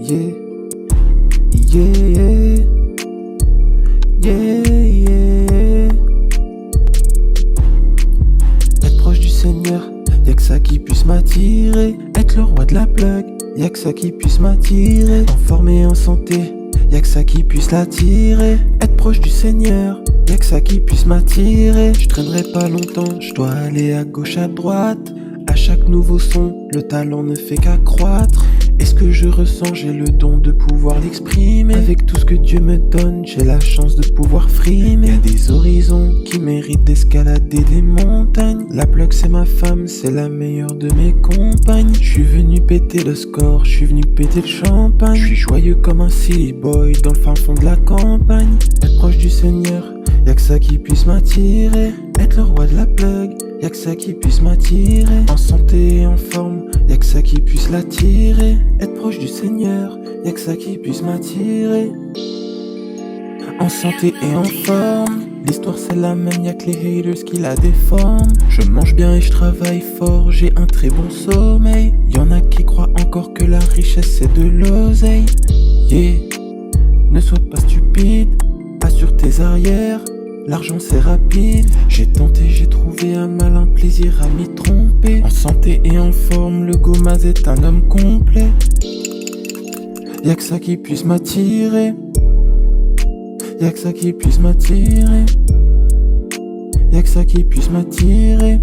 Yeah, yeah, yeah, yeah. Être proche du Seigneur, y'a que ça qui puisse m'attirer. Être le roi de la plug, y'a que ça qui puisse m'attirer. En forme et en santé, y'a que ça qui puisse l'attirer. Être proche du Seigneur, y'a que ça qui puisse m'attirer. Je traînerai pas longtemps, je dois aller à gauche, à droite. À chaque nouveau son, le talent ne fait qu'accroître. Et ce que je ressens, j'ai le don de pouvoir l'exprimer. Avec tout ce que Dieu me donne, j'ai la chance de pouvoir frimer. Y'a des horizons qui méritent d'escalader des montagnes. La plug c'est ma femme, c'est la meilleure de mes compagnes. Je suis venu péter le score, je suis venu péter le champagne. Je suis joyeux comme un silly boy dans le fin fond de la campagne. Être proche du Seigneur, y'a que ça qui puisse m'attirer. Être le roi de la plug, y'a que ça qui puisse m'attirer. En santé et en forme, y'a que ça qui puisse l'attirer. Être proche du Seigneur, y'a que ça qui puisse m'attirer. En santé et en forme, l'histoire c'est la même, y'a que les haters qui la déforment. Je mange bien et je travaille fort, j'ai un très bon sommeil. Y'en a qui croient encore que la richesse c'est de l'oseille. Yeah, ne sois pas stupide, assure tes arrières. L'argent c'est rapide, j'ai tenté, j'ai trouvé un malin plaisir à m'y tromper. En santé et en forme, le Gomaz est un homme complet. Y'a que ça qui puisse m'attirer. Y'a que ça qui puisse m'attirer. Y'a que ça qui puisse m'attirer.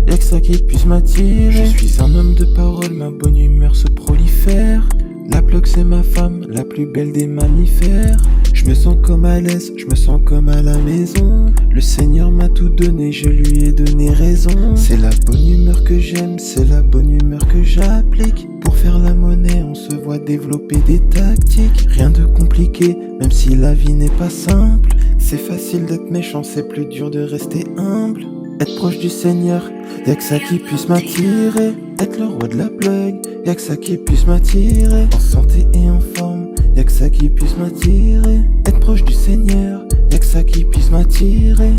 Y'a que ça qui puisse m'attirer. Je suis un homme de parole, ma bonne humeur se prolifère. La plug c'est ma femme, la plus belle des mammifères. Je me sens comme à l'aise, je me sens comme à la maison. Le Seigneur m'a tout donné, je lui ai donné raison. C'est la bonne humeur que j'aime, c'est la bonne humeur que j'applique. Pour faire la monnaie, on se voit développer des tactiques. Rien de compliqué, même si la vie n'est pas simple. C'est facile d'être méchant, c'est plus dur de rester humble. Être proche du Seigneur, y'a que ça qui puisse m'attirer. Être le roi de la plug, y'a que ça qui puisse m'attirer. En santé et en forme, y'a que ça qui puisse m'attirer. Être proche du Seigneur, y'a que ça qui puisse m'attirer.